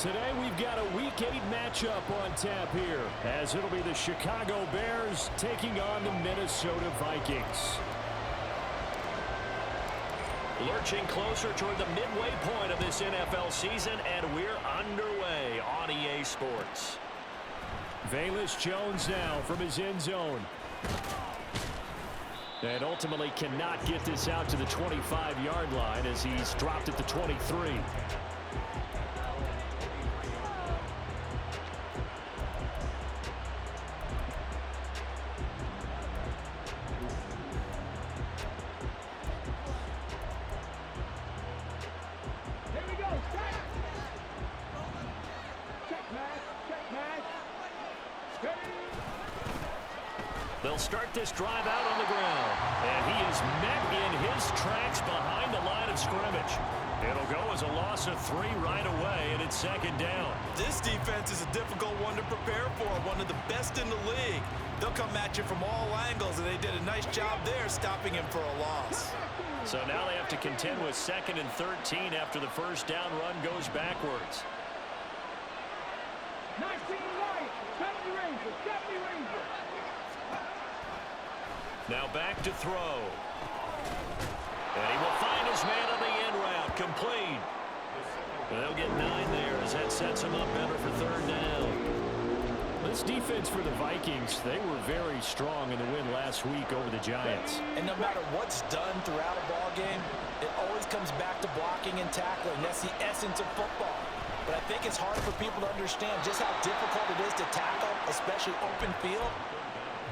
Today we've got a Week 8 matchup on tap here, as it'll be the Chicago Bears taking on the Minnesota Vikings. Lurching closer toward the midway point of this NFL season, and we're underway on EA Sports. Velus Jones now from his end zone. And ultimately cannot get this out to the 25-yard line as he's dropped at the 23. They'll start this drive out on the ground. And he is met in his tracks behind the line of scrimmage. It'll go as a loss of 3 right away, and it's second down. This defense is a difficult one to prepare for, one of the best in the league. They'll come at you from all angles, and they did a nice job there stopping him for a loss. So now they have to contend with 2nd and 13 after the first down run goes backwards. 19 right, 70 Rangers, 70 Rangers. Now back to throw. And he will find his man on the end route. Complete. They'll get 9 there as that sets him up better for third down. This defense for the Vikings, they were very strong in the win last week over the Giants. And no matter what's done throughout a ball game, it always comes back to blocking and tackling. That's the essence of football. But I think it's hard for people to understand just how difficult it is to tackle, especially open field.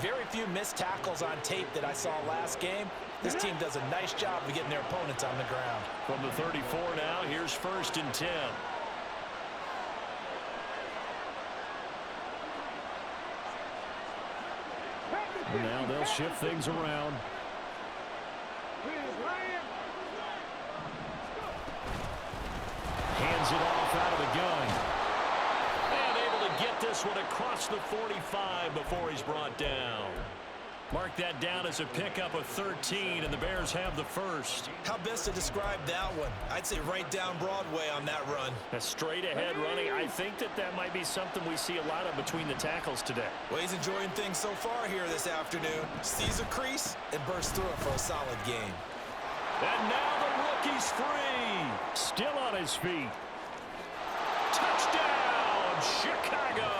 Very few missed tackles on tape that I saw last game. This team does a nice job of getting their opponents on the ground. From the 34 now, here's 1st and 10. Now they'll shift things around. Hands it off out of the gun. And able to get this one across the 45 before he's brought down. Mark that down as a pickup of 13, and the Bears have the first. How best to describe that one? I'd say right down Broadway on that run. A straight-ahead running. I think that might be something we see a lot of between the tackles today. Well, he's enjoying things so far here this afternoon. Sees a crease and bursts through it for a solid game. And now the rookie's free. Still on his feet. Touchdown, Chicago.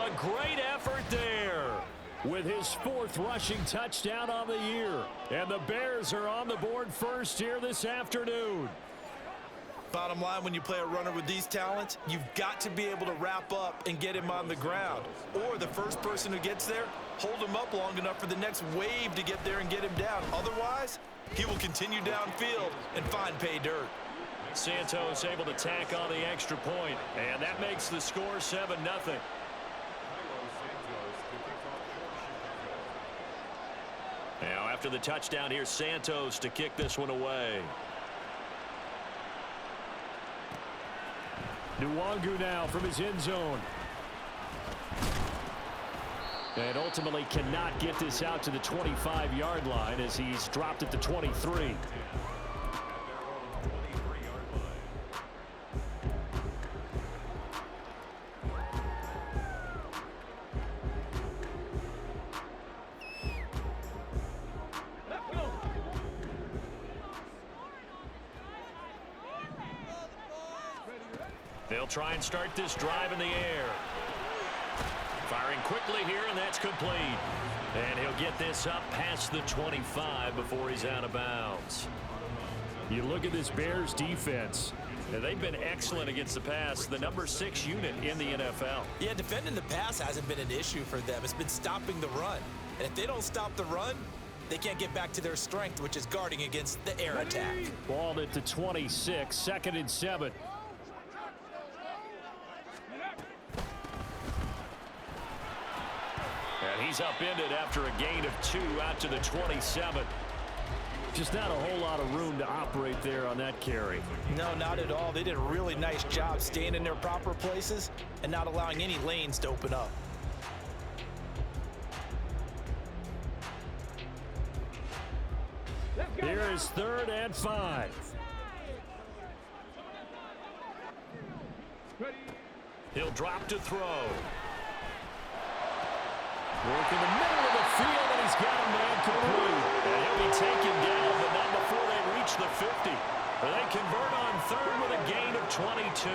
A great effort there. With his 4th rushing touchdown on the year. And the Bears are on the board first here this afternoon. Bottom line, when you play a runner with these talents, you've got to be able to wrap up and get him on the ground. Or the first person who gets there, hold him up long enough for the next wave to get there and get him down. Otherwise, he will continue downfield and find pay dirt. Santos able to tack on the extra point, and that makes the score 7-0. Now after the touchdown, here's Santos to kick this one away. Nwangu now from his end zone. And ultimately cannot get this out to the 25-yard line as he's dropped at the 23. They'll try and start this drive in the air. Firing quickly here, and that's complete. And he'll get this up past the 25 before he's out of bounds. You look at this Bears defense. They've been excellent against the pass, the number 6 unit in the NFL. Yeah, defending the pass hasn't been an issue for them. It's been stopping the run. And if they don't stop the run, they can't get back to their strength, which is guarding against the air attack. Ball at the 26, 2nd and 7. And he's upended after a gain of 2 out to the 27. Just not a whole lot of room to operate there on that carry. No, not at all. They did a really nice job staying in their proper places and not allowing any lanes to open up. Here is 3rd and 5. He'll drop to throw. Work in the middle of the field, and he's got a man complete. And he'll be taken down, but not before they reach the 50. They convert on third with a gain of 22.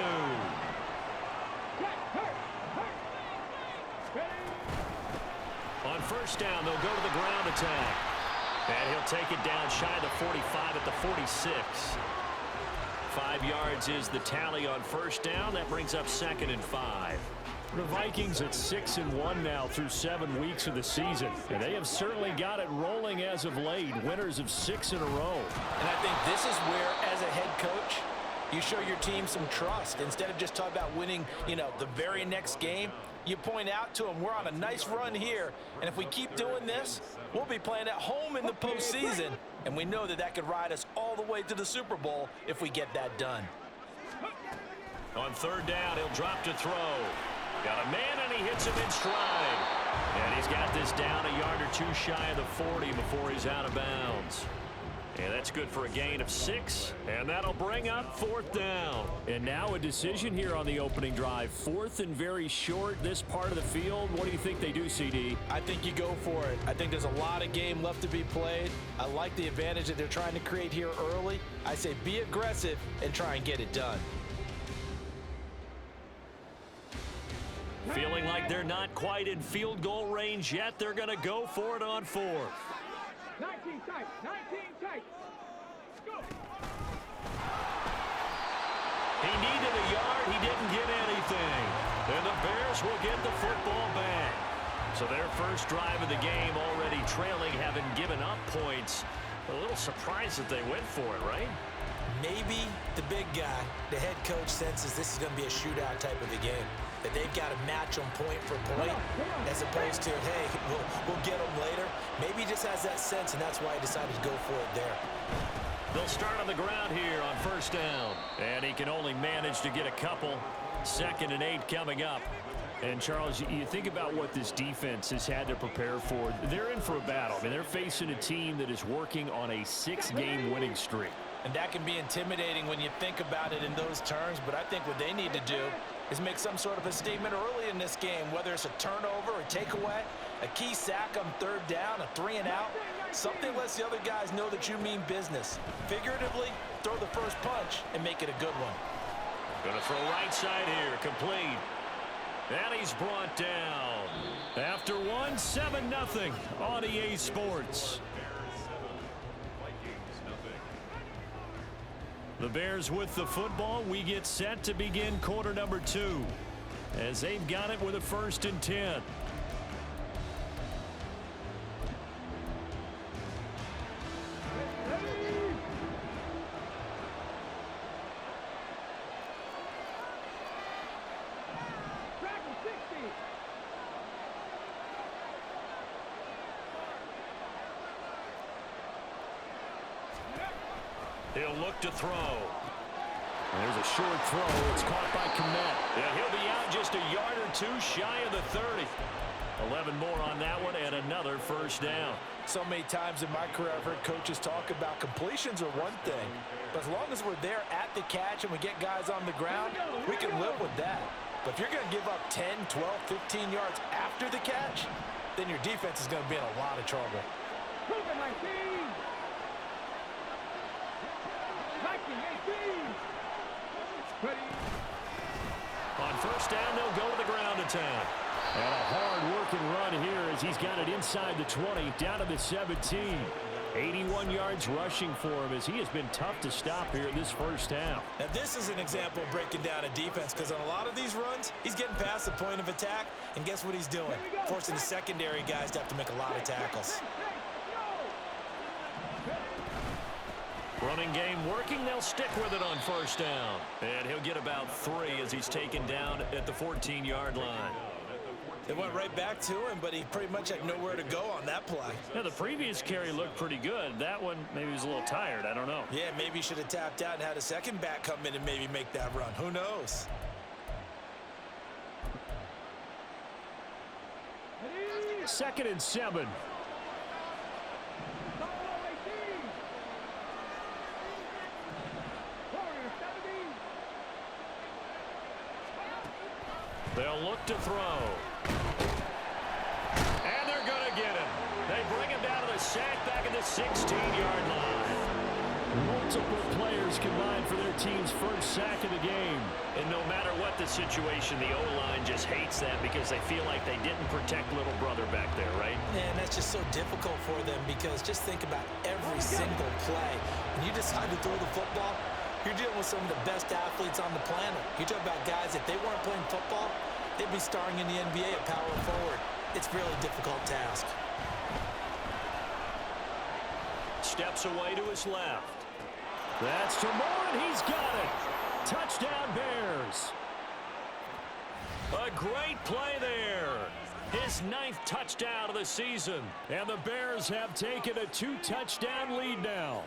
On first down, they'll go to the ground attack. And he'll take it down shy of the 45 at the 46. 5 yards is the tally on first down. That brings up 2nd and 5. The Vikings at 6-1 now through 7 weeks of the season. And they have certainly got it rolling as of late. Winners of 6 in a row. And I think this is where, as a head coach, you show your team some trust. Instead of just talking about winning, the very next game, you point out to them, we're on a nice run here, and if we keep doing this, we'll be playing at home in the postseason, and we know that could ride us all the way to the Super Bowl if we get that done. On third down, he'll drop to throw. Got a man, and he hits him in stride. And he's got this down a yard or two shy of the 40 before he's out of bounds. And that's good for a gain of 6, and that'll bring up 4th down. And now a decision here on the opening drive. 4th and very short, this part of the field. What do you think they do, CD? I think you go for it. I think there's a lot of game left to be played. I like the advantage that they're trying to create here early. I say be aggressive and try and get it done. Feeling like they're not quite in field goal range yet, they're going to go for it on 4th. 19 tight, 19 tight. Go. He needed a yard. He didn't get anything. And the Bears will get the football back. So their first drive of the game already trailing, having given up points. A little surprised that they went for it, right? Maybe the big guy, the head coach, senses this is going to be a shootout type of a game. That they've got to match them point for point as opposed to, hey, we'll get them later. Maybe he just has that sense, and that's why he decided to go for it there. They'll start on the ground here on first down. And he can only manage to get a couple. 2nd and 8 coming up. And, Charles, you think about what this defense has had to prepare for. They're in for a battle. I mean, they're facing a team that is working on a 6-game winning streak. And that can be intimidating when you think about it in those terms, but I think what they need to do is make some sort of a statement early in this game, whether it's a turnover or takeaway, a key sack on third down, a 3-and-out, something lets the other guys know that you mean business. Figuratively, throw the first punch and make it a good one. Going to throw right side here, complete. And he's brought down. After 7-0 on EA Sports. The Bears with the football. We get set to begin quarter number 2 as they've got it with a 1st and 10. He'll look to throw. There's a short throw. It's caught by Kmet. Yeah, he'll be out just a yard or two shy of the 30. 11 more on that one and another first down. So many times in my career I've heard coaches talk about completions are one thing, but as long as we're there at the catch and we get guys on the ground, we can live with that. But if you're going to give up 10, 12, 15 yards after the catch, then your defense is going to be in a lot of trouble. On first down, they'll go to the ground attack. And a hard-working run here as he's got it inside the 20, down to the 17. 81 yards rushing for him as he has been tough to stop here this first half. Now this is an example of breaking down a defense, because on a lot of these runs, he's getting past the point of attack, and guess what he's doing? Forcing the secondary guys to have to make a lot of tackles. Running game working. They'll stick with it on first down. And he'll get about 3 as he's taken down at the 14-yard line. They went right back to him, but he pretty much had nowhere to go on that play. Yeah, the previous carry looked pretty good. That one, maybe he was a little tired. I don't know. Yeah, maybe he should have tapped out and had a second back come in and maybe make that run. Who knows? Second and 7. They'll look to throw. And they're going to get him. They bring him down to the sack back at the 16-yard line. Multiple players combined for their team's first sack of the game. And no matter what the situation, the O-line just hates them because they feel like they didn't protect little brother back there, right? And that's just so difficult for them because just think about every single play. When you decide to throw the football, you're dealing with some of the best athletes on the planet. You talk about guys, if they weren't playing football, they'd be starring in the NBA at power forward. It's a really difficult task. Steps away to his left. That's to Moore, and he's got it. Touchdown, Bears. A great play there. His 9th touchdown of the season. And the Bears have taken a 2-touchdown lead now.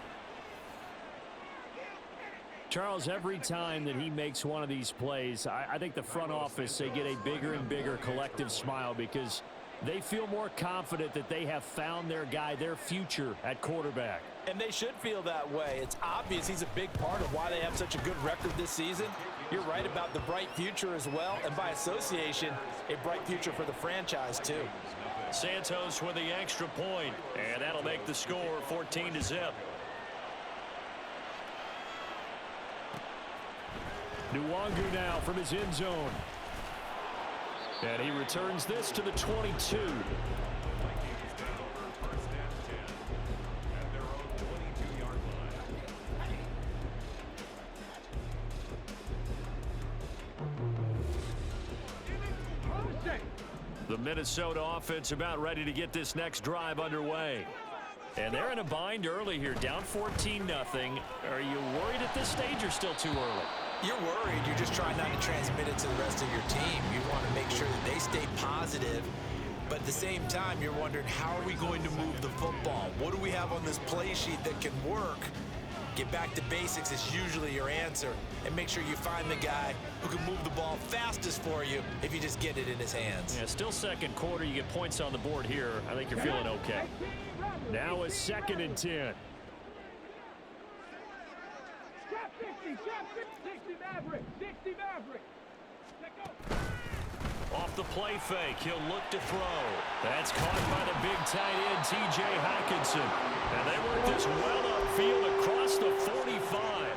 Charles, every time that he makes one of these plays, I think the front office, they get a bigger and bigger collective smile because they feel more confident that they have found their guy, their future at quarterback. And they should feel that way. It's obvious he's a big part of why they have such a good record this season. You're right about the bright future as well, and by association, a bright future for the franchise too. Santos with the extra point, and that'll make the score 14-0. Nwangu now from his end zone. And he returns this to the 22. The Minnesota offense about ready to get this next drive underway. And they're in a bind early here, down 14-0. Are you worried at this stage or still too early? You're worried. You're just trying not to transmit it to the rest of your team. You want to make sure that they stay positive. But at the same time, you're wondering, how are we going to move the football? What do we have on this play sheet that can work? Get back to basics is usually your answer. And make sure you find the guy who can move the ball fastest for you if you just get it in his hands. Yeah, still second quarter. You get points on the board here. I think you're feeling okay. Now a 2nd and 10. Trap 60, 60 Maverick, 60 Maverick. Let go. Off the play fake, he'll look to throw. That's caught by the big tight end, T.J. Hockenson. And they work this well upfield across the 45.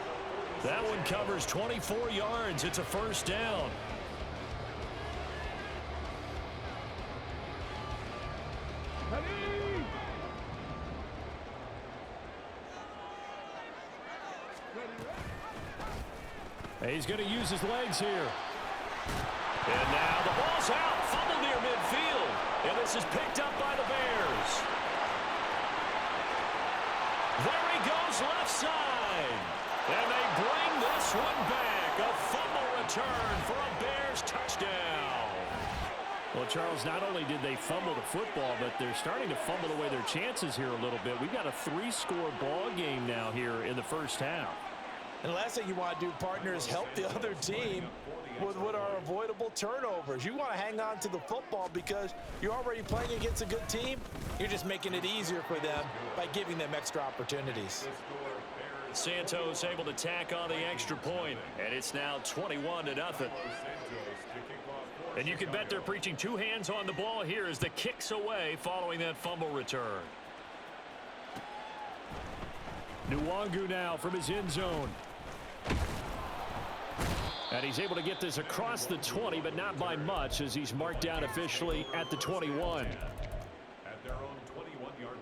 That one covers 24 yards. It's a first down. He's going to use his legs here. And now the ball's out. Fumble near midfield. And this is picked up by the Bears. There he goes left side. And they bring this one back. A fumble return for a Bears touchdown. Well, Charles, not only did they fumble the football, but they're starting to fumble away their chances here a little bit. We've got a 3-score ball game now here in the first half. And the last thing you want to do, partner, is help the other team with what are avoidable turnovers. You want to hang on to the football because you're already playing against a good team. You're just making it easier for them by giving them extra opportunities. Santos able to tack on the extra point, and it's now 21-0. And you can bet they're preaching two hands on the ball here as the kicks away following that fumble return. Nwangu now from his end zone. And he's able to get this across the 20, but not by much as he's marked down officially at the 21. At their own 21-yard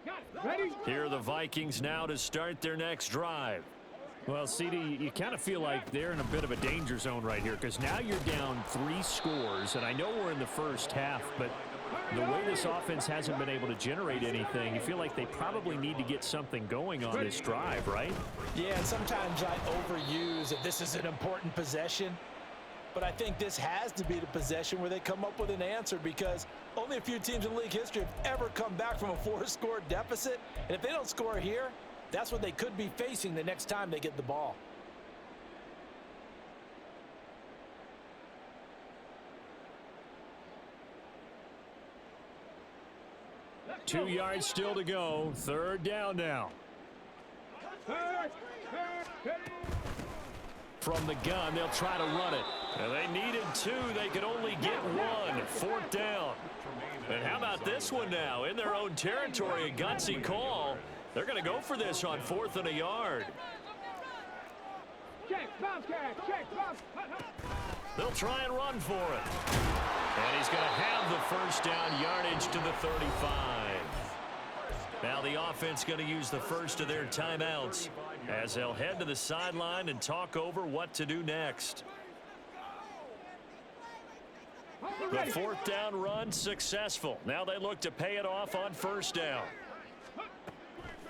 line. Ready? Here are the Vikings now to start their next drive. Well, CD, you kind of feel like they're in a bit of a danger zone right here because now you're down 3 scores, and I know we're in the first half, but the way this offense hasn't been able to generate anything, you feel like they probably need to get something going on this drive, right? Yeah, and sometimes I overuse that this is an important possession, but I think this has to be the possession where they come up with an answer because only a few teams in league history have ever come back from a 4-score deficit, and if they don't score here, that's what they could be facing the next time they get the ball. 2 yards still to go. 3rd down now. From the gun, they'll try to run it. And they needed 2. They could only get 1. 4th down. And how about this one now? In their own territory, a gutsy call. They're going to go for this on 4th and a yard. They'll try and run for it. And he's going to have the 1st down yardage to the 35. Now the offense going to use the first of their timeouts as they'll head to the sideline and talk over what to do next. The 4th down run successful. Now they look to pay it off on 1st down.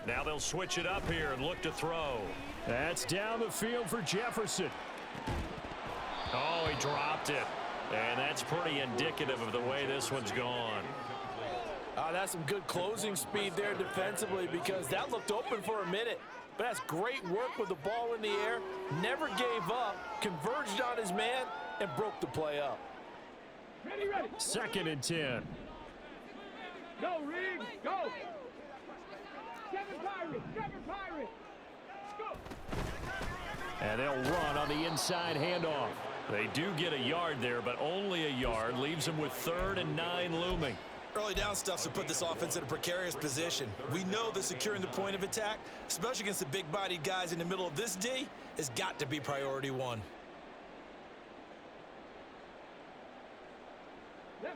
Now they'll switch it up here and look to throw. That's down the field for Jefferson. Oh, he dropped it. And that's pretty indicative of the way this one's gone. That's some good closing speed there defensively because that looked open for a minute. But that's great work with the ball in the air. Never gave up, converged on his man, and broke the play up. Ready, ready. 2nd and 10. Go, Riggs, go. 7 Pirates, 7 Pirates. Go. And they'll run on the inside handoff. They do get a yard there, but only a yard. Leaves them with 3rd and 9 looming. Early down stuff to put this offense in a precarious position. We know that securing the point of attack, especially against the big-bodied guys in the middle of this D, has got to be priority 1.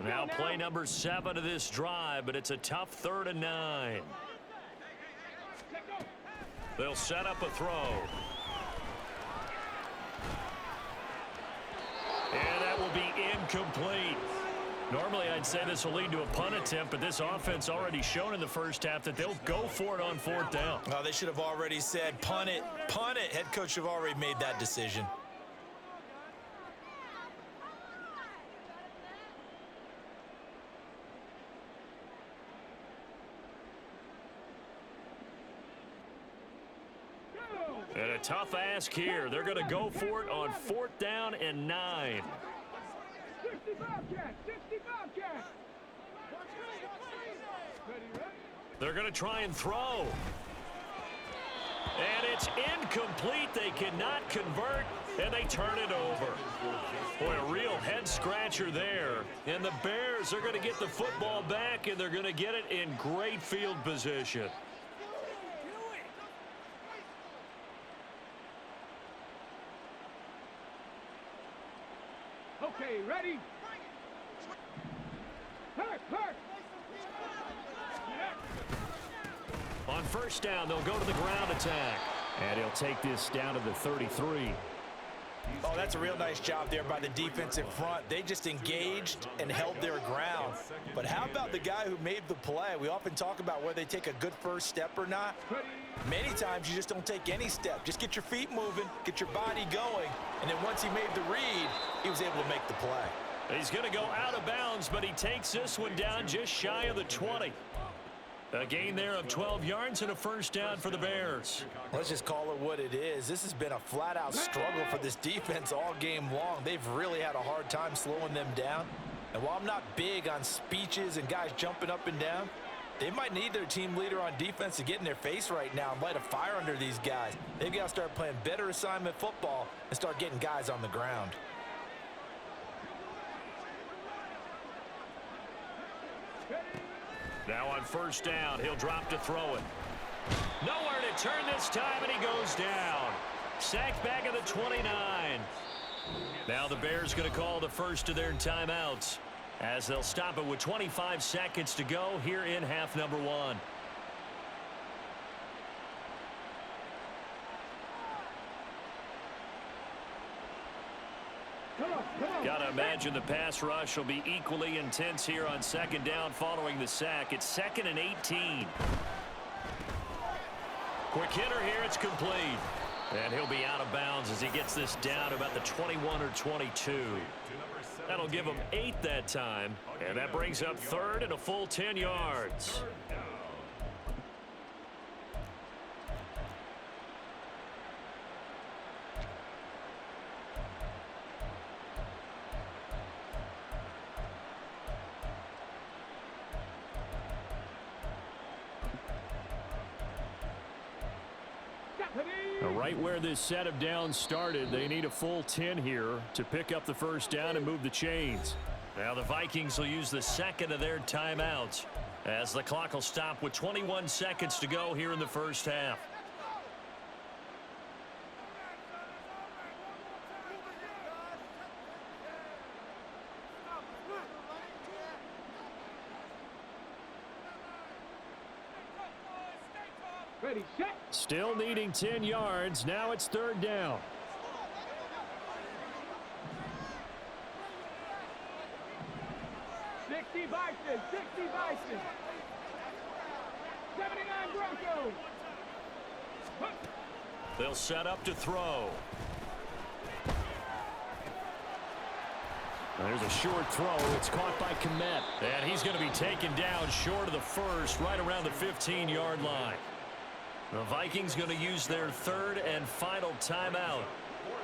Now play number 7 of this drive, but it's a tough 3rd and 9. They'll set up a throw. And that will be incomplete. Normally, I'd say this will lead to a punt attempt, but this offense already shown in the first half that they'll go for it on 4th down. Oh, they should have already said, punt it, punt it. Head coach have already made that decision. And a tough ask here. They're going to go for it on 4th down and 9. 60 Bobcats, 60 Bobcats. They're going to try and throw. And it's incomplete. They cannot convert, and they turn it over. Boy, a real head-scratcher there. And the Bears are going to get the football back, and they're going to get it in great field position. Okay, ready? Hurt, hurt. On 1st down, they'll go to the ground attack. And he'll take this down to the 33. Oh, that's a real nice job there by the defensive front. They just engaged and held their ground. But how about the guy who made the play? We often talk about whether they take a good first step or not. Many times you just don't take any step. Just get your feet moving, get your body going, and then once he made the read, he was able to make the play. He's going to go out of bounds, but he takes this one down just shy of the 20. A gain there of 12 yards and a 1st down for the Bears. Let's just call it what it is. This has been a flat-out struggle for this defense all game long. They've really had a hard time slowing them down. And while I'm not big on speeches and guys jumping up and down, they might need their team leader on defense to get in their face right now and light a fire under these guys. They've got to start playing better assignment football and start getting guys on the ground. Now on 1st down, he'll drop to throw it. Nowhere to turn this time, and he goes down. Sacked back at the 29. Now the Bears going to call the first of their timeouts as they'll stop it with 25 seconds to go here in half number 1. Got to imagine the pass rush will be equally intense here on 2nd down following the sack. It's 2nd and 18. Quick hitter here. It's complete. And he'll be out of bounds as he gets this down about the 21 or 22. That'll give him 8 that time. And that brings up 3rd and a full 10 yards. Right where this set of downs started, they need a full 10 here to pick up the first down and move the chains. Now the Vikings will use the second of their timeouts as the clock will stop with 21 seconds to go here in the first half. Ready, set. Still needing 10 yards. Now it's third down. Vikings, 60 Vikings. 79 Broncos. They'll set up to throw. There's a short throw. It's caught by Kmet. And he's going to be taken down short of the first, right around the 15-yard line. The Vikings going to use their third and final timeout.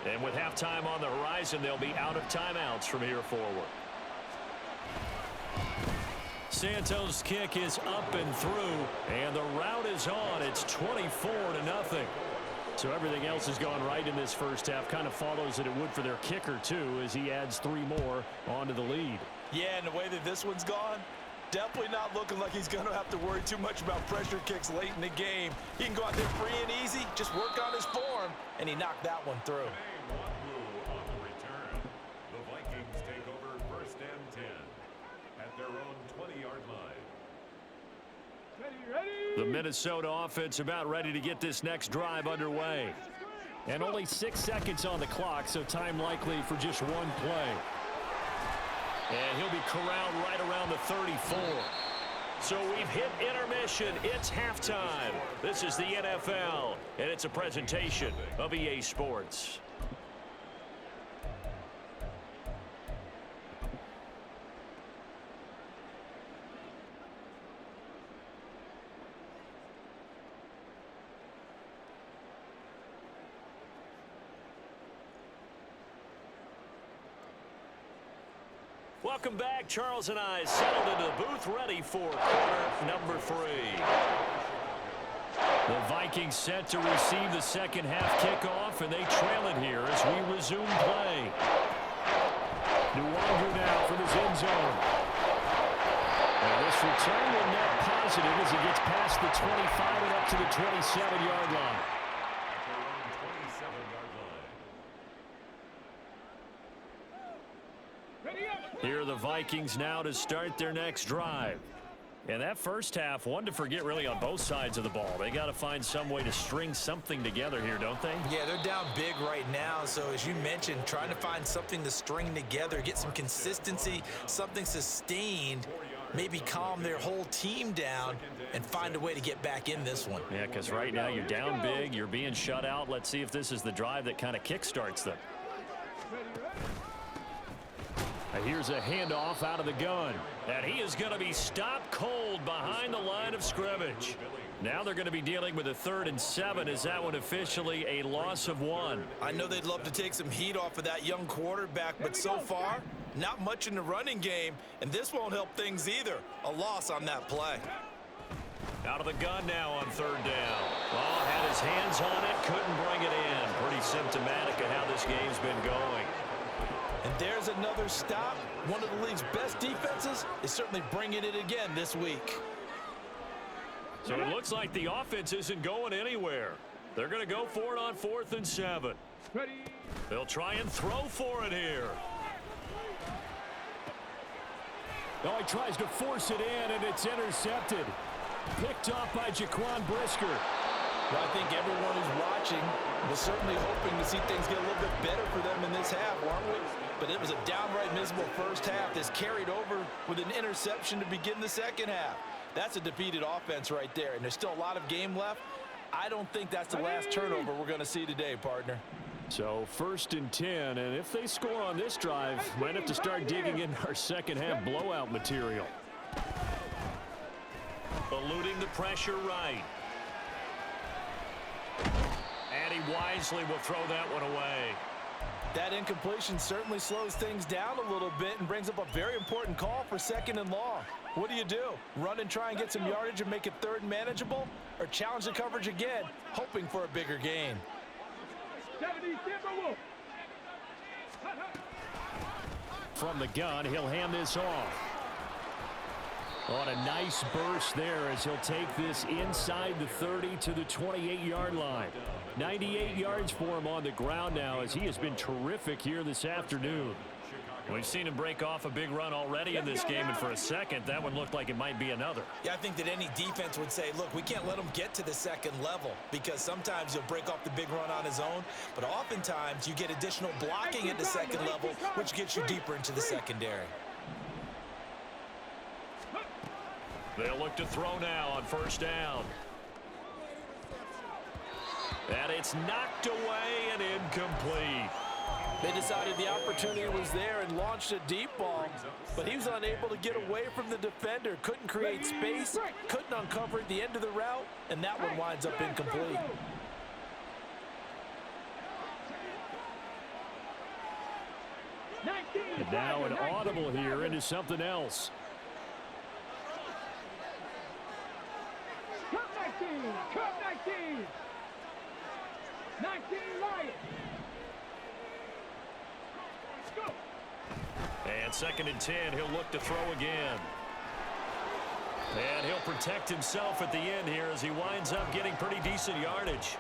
And with halftime on the horizon, they'll be out of timeouts from here forward. Santos' kick is up and through, and the route is on. It's 24-0. So everything else has gone right in this first half. Kind of follows that it would for their kicker, too, as he adds 3 more onto the lead. Yeah, and the way that this one's gone, definitely not looking like he's going to have to worry too much about pressure kicks late in the game. He can go out there free and easy, just work on his form, and he knocked that one through. On the return, the Vikings take over first and 10 at their own 20-yard line. Ready. The Minnesota offense about ready to get this next drive underway. And only 6 seconds on the clock, so time likely for just one play. And he'll be corralled right around the 34. So we've hit intermission. It's halftime. This is the NFL, and it's a presentation of EA Sports. Welcome back. Charles and I settled into the booth ready for quarter number 3. The Vikings set to receive the second half kickoff, and they trail it here as we resume play. Nwangu now from his end zone. And this return will net positive as he gets past the 25 and up to the 27-yard line. Here are the Vikings now to start their next drive. And that first half, one to forget really on both sides of the ball. They got to find some way to string something together here, don't they? Yeah, they're down big right now. So as you mentioned, trying to find something to string together, get some consistency, something sustained, maybe calm their whole team down and find a way to get back in this one. Yeah, because right now you're down big, you're being shut out. Let's see if this is the drive that kind of kickstarts them. Here's a handoff out of the gun. And he is going to be stopped cold behind the line of scrimmage. Now they're going to be dealing with a 3rd and 7. Is that one officially a loss of 1? I know they'd love to take some heat off of that young quarterback, but so far, not much in the running game, and this won't help things either. A loss on that play. Out of the gun now on 3rd down. Oh, had his hands on it, couldn't bring it in. Pretty symptomatic of how this game's been going. And there's another stop. One of the league's best defenses is certainly bringing it again this week. So it looks like the offense isn't going anywhere. They're going to go for it on 4th and 7. Ready. They'll try and throw for it here. Oh, he tries to force it in, and it's intercepted. Picked off by Jaquan Brisker. Well, I think everyone who's watching was certainly hoping to see things get a little bit better for them in this half, weren't we? But it was a downright miserable first half that's carried over with an interception to begin the second half. That's a defeated offense right there, and there's still a lot of game left. I don't think that's the last turnover we're going to see today, partner. So 1st and 10, and if they score on this drive, might have to start digging in our second half blowout material. Eluding the pressure right. And he wisely will throw that one away. That incompletion certainly slows things down a little bit and brings up a very important call for 2nd and long. What do? Run and try and get some yardage and make it 3rd and manageable? Or challenge the coverage again, hoping for a bigger gain? 70 Timberwolves. From the gun, he'll hand this off. On a nice burst there as he'll take this inside the 30 to the 28-yard line. 98 yards for him on the ground now as he has been terrific here this afternoon. We've seen him break off a big run already in this game, and for a second, that one looked like it might be another. Yeah, I think that any defense would say, look, we can't let him get to the 2nd level because sometimes he'll break off the big run on his own, but oftentimes you get additional blocking at the 2nd level, which gets you deeper into the secondary. They'll look to throw now on 1st down. And it's knocked away and incomplete. They decided the opportunity was there and launched a deep ball, but he was unable to get away from the defender, couldn't create space, couldn't uncover at the end of the route, and that one winds up incomplete. And now an audible here into something else. Cut 19. Cut 19. 19 Lions. Go. And 2nd and 10, he'll look to throw again. And he'll protect himself at the end here as he winds up getting pretty decent yardage.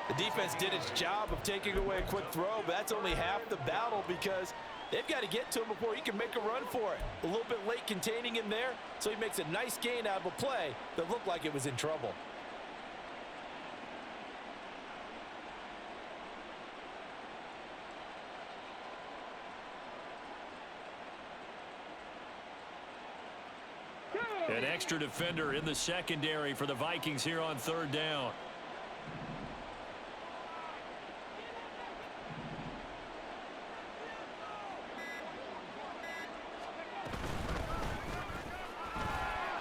The defense did its job of taking away a quick throw, but that's only half the battle because they've got to get to him before he can make a run for it. A little bit late containing him there, so he makes a nice gain out of a play that looked like it was in trouble. An extra defender in the secondary for the Vikings here on 3rd down.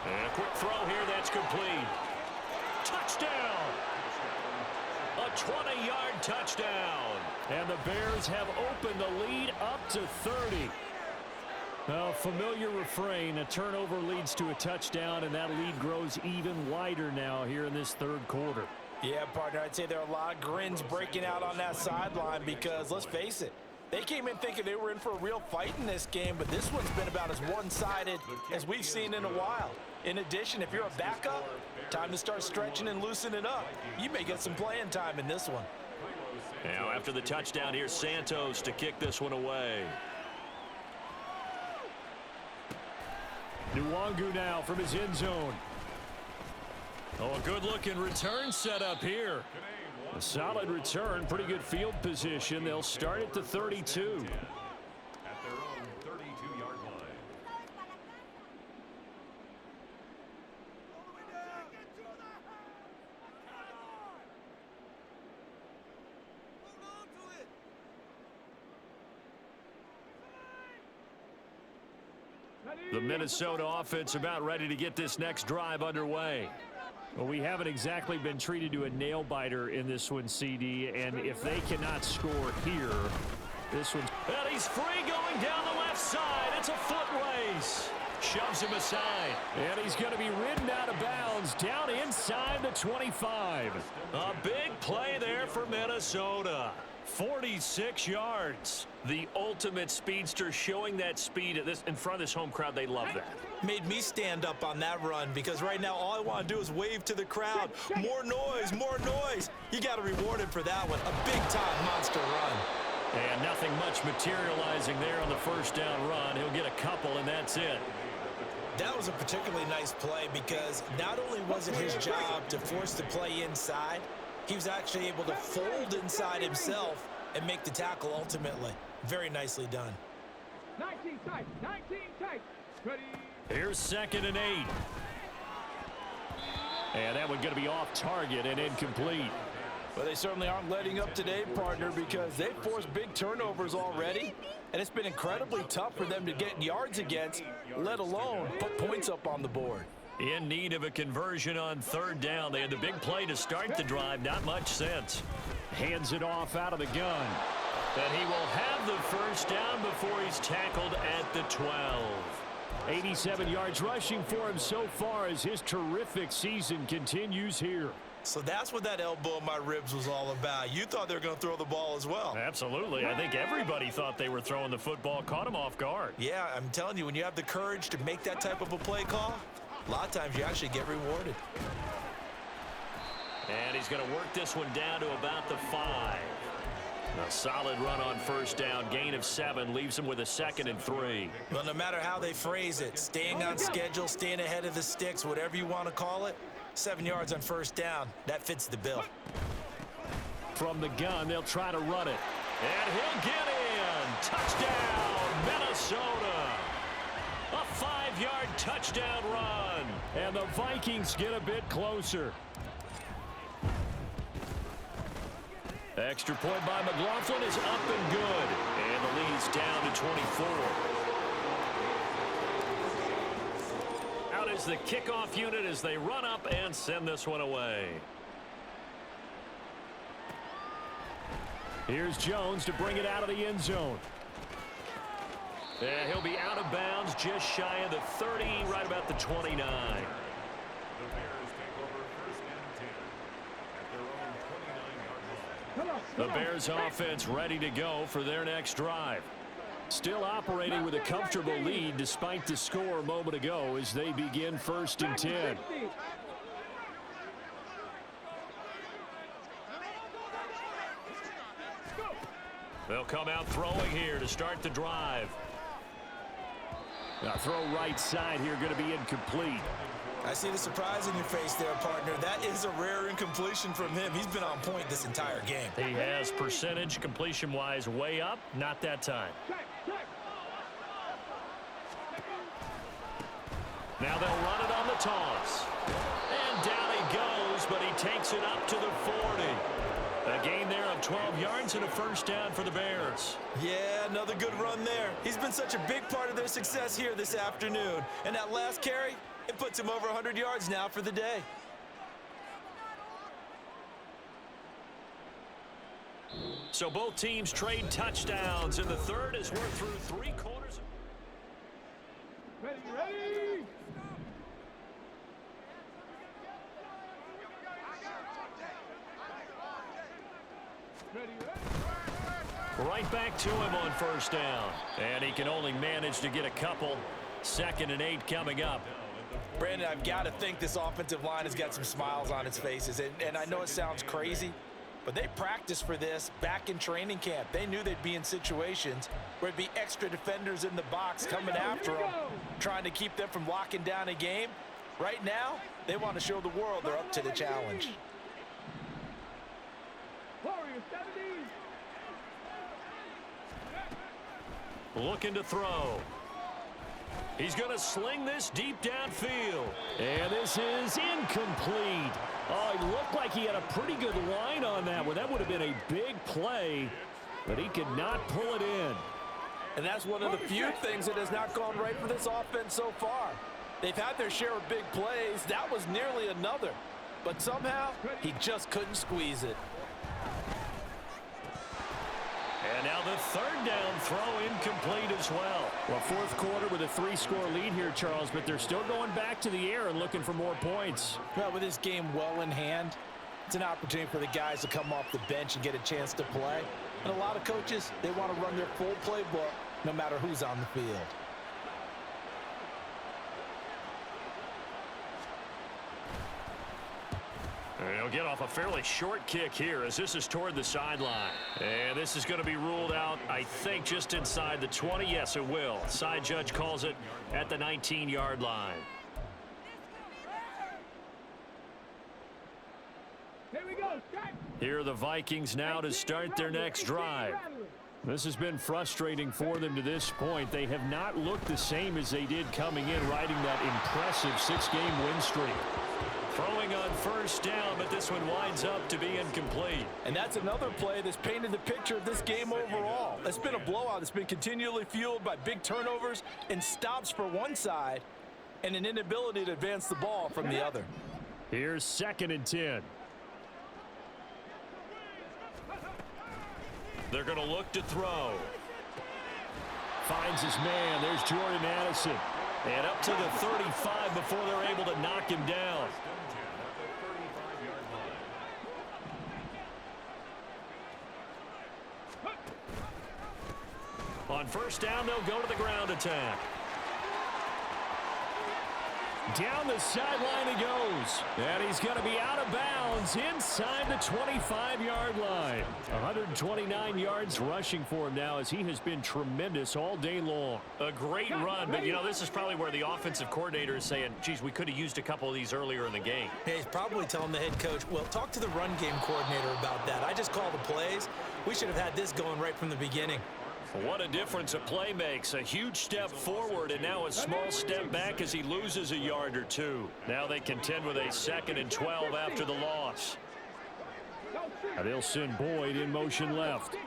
And a quick throw here, that's complete. Touchdown! A 20-yard touchdown. And the Bears have opened the lead up to 30. A familiar refrain, a turnover leads to a touchdown, and that lead grows even wider now here in this 3rd quarter. Yeah, partner, I'd say there are a lot of grins breaking out on that sideline because, let's face it, they came in thinking they were in for a real fight in this game, but this one's been about as one-sided as we've seen in a while. In addition, if you're a backup, time to start stretching and loosening up. You may get some playing time in this one. Now, after the touchdown, here's Santos to kick this one away. Nwangu now from his end zone. Oh, a good-looking return setup here. A solid return, pretty good field position. They'll start at the 32. At their own 32-yard line. The Minnesota offense about ready to get this next drive underway. Well, we haven't exactly been treated to a nail-biter in this one, CD, and if they cannot score here, this one's... And he's free going down the left side. It's a foot race. Shoves him aside. And he's going to be ridden out of bounds down inside the 25. A big play there for Minnesota. 46 yards. The ultimate speedster showing that speed in front of this home crowd. They love that. Made me stand up on that run because right now all I want to do is wave to the crowd. More noise, more noise. You got to reward him for that one. A big-time monster run. And nothing much materializing there on the 1st down run. He'll get a couple, and that's it. That was a particularly nice play because not only was it his job to force the play inside, he was actually able to fold inside himself and make the tackle ultimately. Very nicely done. 19 tight. 19 tight. Ready. Here's 2nd and 8. And that one's going to be off target and incomplete. Well, they certainly aren't letting up today, partner, because they've forced big turnovers already, and it's been incredibly tough for them to get yards against, let alone put points up on the board. In need of a conversion on 3rd down. They had the big play to start the drive. Not much sense. Hands it off out of the gun. And he will have the first down before he's tackled at the 12. 87 yards rushing for him so far as his terrific season continues here. So that's what that elbow in my ribs was all about. You thought they were going to throw the ball as well. Absolutely. I think everybody thought they were throwing the football, caught him off guard. Yeah, I'm telling you, when you have the courage to make that type of a play call, a lot of times you actually get rewarded. And he's going to work this one down to about the 5. A solid run on first down. Gain of 7 leaves him with a 2nd and 3. Well, no matter how they phrase it, staying on schedule, staying ahead of the sticks, whatever you want to call it, 7 yards on first down, that fits the bill. From the gun, they'll try to run it. And he'll get in. Touchdown, Minnesota. A 5-yard touchdown run. And the Vikings get a bit closer. Extra point by McLaughlin is up and good. And the lead's down to 24. Out is the kickoff unit as they run up and send this one away. Here's Jones to bring it out of the end zone. And he'll be out of bounds just shy of the 30, right about the 29. The Bears offense ready to go for their next drive. Still operating with a comfortable lead despite the score a moment ago as they begin 1st and 10. They'll come out throwing here to start the drive. Now throw right side here, going to be incomplete. I see the surprise in your face there, partner. That is a rare incompletion from him. He's been on point this entire game. He has percentage completion-wise way up. Not that time. Now they'll run it on the toss. And down he goes, but he takes it up to the 40. A gain there of 12 yards and a first down for the Bears. Yeah, another good run there. He's been such a big part of their success here this afternoon. And that last carry, it puts him over 100 yards now for the day. So both teams trade touchdowns in the third as we're through 3 quarters. Ready, ready! Ready, ready! Right back to him on first down. And he can only manage to get a couple. 2nd and 8 coming up. Brandon, I've got to think this offensive line has got some smiles on its faces. And I know it sounds crazy, but they practiced for this back in training camp. They knew they'd be in situations where it'd be extra defenders in the box coming after them, trying to keep them from locking down a game. Right now, they want to show the world they're up to the challenge. Warriors 70. Looking to throw. He's going to sling this deep downfield. And this is incomplete. Oh, it looked like he had a pretty good line on that one. That would have been a big play, but he could not pull it in. And that's one of the few things that has not gone right for this offense so far. They've had their share of big plays. That was nearly another. But somehow, he just couldn't squeeze it. And now the 3rd down throw incomplete as well. Well, 4th quarter with a 3-score lead here, Charles, but they're still going back to the air and looking for more points. Well, with this game well in hand, it's an opportunity for the guys to come off the bench and get a chance to play. And a lot of coaches, they want to run their full playbook no matter who's on the field. He'll get off a fairly short kick here as this is toward the sideline. And this is going to be ruled out, I think, just inside the 20. Yes, it will. Side judge calls it at the 19-yard line. Here we go. Here are the Vikings now to start their next drive. This has been frustrating for them to this point. They have not looked the same as they did coming in, riding that impressive 6-game win streak. Throwing on first down, but this one winds up to be incomplete. And that's another play that's painted the picture of this game overall. It's been a blowout. It's been continually fueled by big turnovers and stops for one side and an inability to advance the ball from the other. Here's 2nd and 10. They're going to look to throw. Finds his man. There's Jordan Addison. And up to the 35 before they're able to knock him down. On first down, they'll go to the ground attack. Down the sideline he goes. And he's going to be out of bounds inside the 25-yard line. 129 yards rushing for him now as he has been tremendous all day long. A great run, but, you know, this is probably where the offensive coordinator is saying, geez, we could have used a couple of these earlier in the game. Hey, he's probably telling the head coach, well, talk to the run game coordinator about that. I just call the plays. We should have had this going right from the beginning. What a difference a play makes. A huge step forward and now a small step back as he loses a yard or two. Now they contend with a 2nd and 12 after the loss. Now they'll send Boyd in motion left.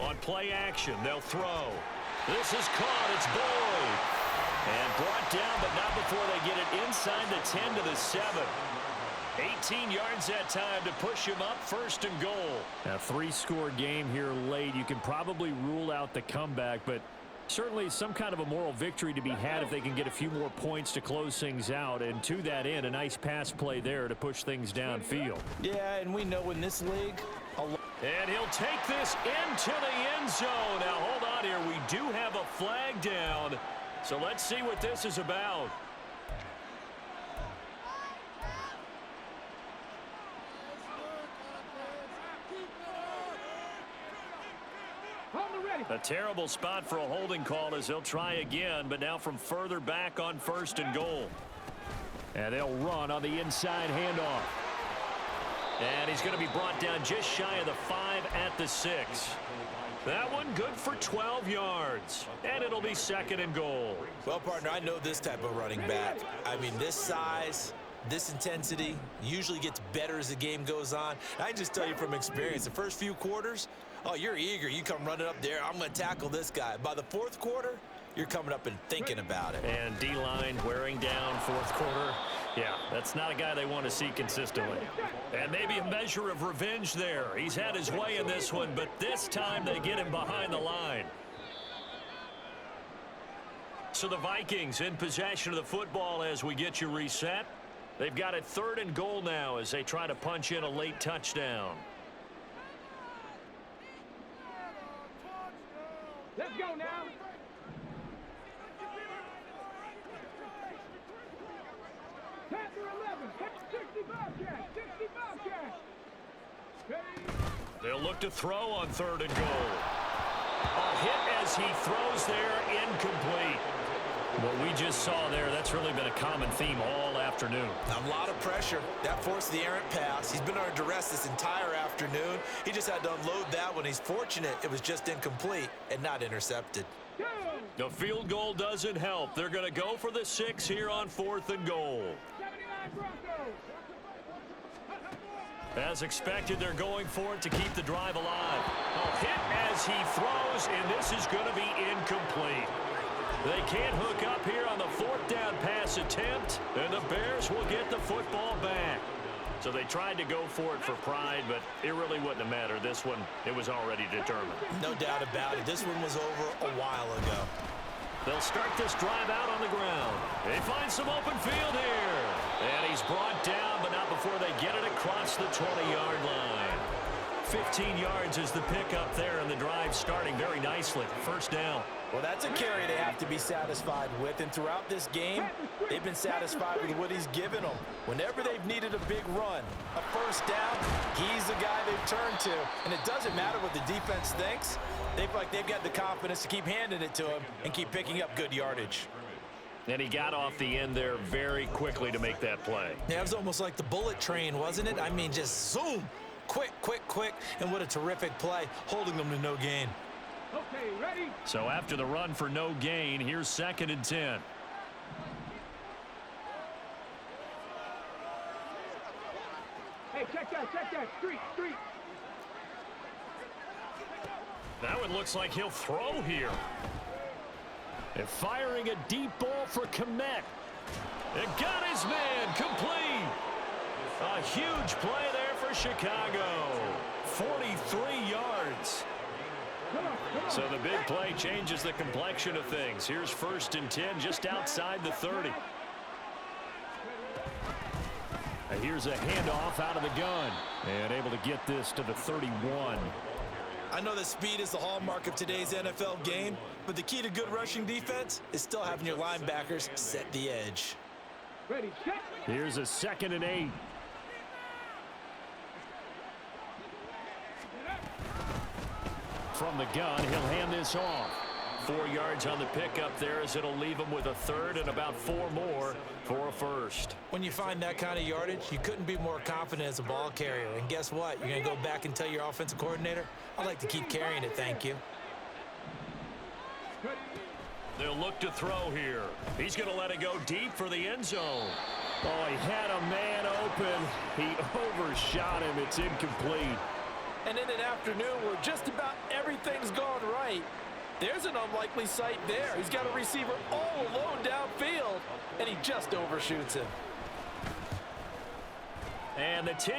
On play action, they'll throw. This is caught. It's Boyd. And brought down, but not before they get it inside the 10 to the 7. 18 yards that time to push him up 1st and goal. A 3-score game here late. You can probably rule out the comeback, but certainly some kind of a moral victory to be had if they can get a few more points to close things out. And to that end, a nice pass play there to push things downfield. Yeah, and we know in this league, and he'll take this into the end zone. Now, hold on here. We do have a flag down. So let's see what this is about. A terrible spot for a holding call as they'll try again, but now from further back on 1st and goal. And they'll run on the inside handoff. And he's going to be brought down just shy of the 5 at the 6. That one good for 12 yards. And it'll be 2nd and goal. Well, partner, I know this type of running back. I mean, this size, this intensity usually gets better as the game goes on. I can just tell you from experience, the first few quarters, oh, you're eager. You come running up there, I'm going to tackle this guy. By the 4th quarter, you're coming up and thinking about it. And D-line wearing down 4th quarter. Yeah, that's not a guy they want to see consistently. And maybe a measure of revenge there. He's had his way in this one, but this time they get him behind the line. So the Vikings in possession of the football as we get you reset. They've got it 3rd and goal now as they try to punch in a late touchdown. Let's go now. They'll look to throw on 3rd and goal. A hit as he throws there, incomplete. What we just saw there, that's really been a common theme all afternoon. A lot of pressure. That forced the errant pass. He's been under duress this entire afternoon. He just had to unload that one. He's fortunate it was just incomplete and not intercepted. The field goal doesn't help. They're going to go for the 6 here on 4th and goal. As expected, they're going for it to keep the drive alive. A hit as he throws, and this is going to be incomplete. They can't hook up here on the 4th down pass attempt, and the Bears will get the football back. So they tried to go for it for pride, but it really wouldn't have mattered. This one, it was already determined. No doubt about it. This one was over a while ago. They'll start this drive out on the ground. They find some open field here. And he's brought down, but not before they get it across the 20-yard line. 15 yards is the pickup there, and the drive starting very nicely. 1st down. Well, that's a carry they have to be satisfied with, and throughout this game, they've been satisfied with what he's given them. Whenever they've needed a big run, a 1st down, he's the guy they've turned to. And it doesn't matter what the defense thinks. They've got the confidence to keep handing it to him and keep picking up good yardage. And he got off the end there very quickly to make that play. Yeah, it was almost like the bullet train, wasn't it? I mean, just zoom. Quick, quick, quick. And what a terrific play, holding them to no gain. Okay, ready? So after the run for no gain, here's 2nd and 10. Hey, check that. Street. That one looks like he'll throw here. They're firing a deep ball for Komet. And got his man complete. A huge play there for Chicago. 43 yards. So the big play changes the complexion of things. Here's 1st and 10 just outside the 30. And here's a handoff out of the gun. And able to get this to the 31. I know that speed is the hallmark of today's NFL game, but the key to good rushing defense is still having your linebackers set the edge. Ready, set. Here's a 2nd and 8. From the gun, he'll hand this off. 4 yards on the pickup there as it'll leave him with a 3rd and about 4 more for a 1st. When you find that kind of yardage, you couldn't be more confident as a ball carrier. And guess what? You're going to go back and tell your offensive coordinator, I'd like to keep carrying it, thank you. They'll look to throw here. He's going to let it go deep for the end zone. Oh, he had a man open. He overshot him. It's incomplete. And in an afternoon where just about everything's gone right, there's an unlikely sight there. He's got a receiver all alone downfield, and he just overshoots him. And the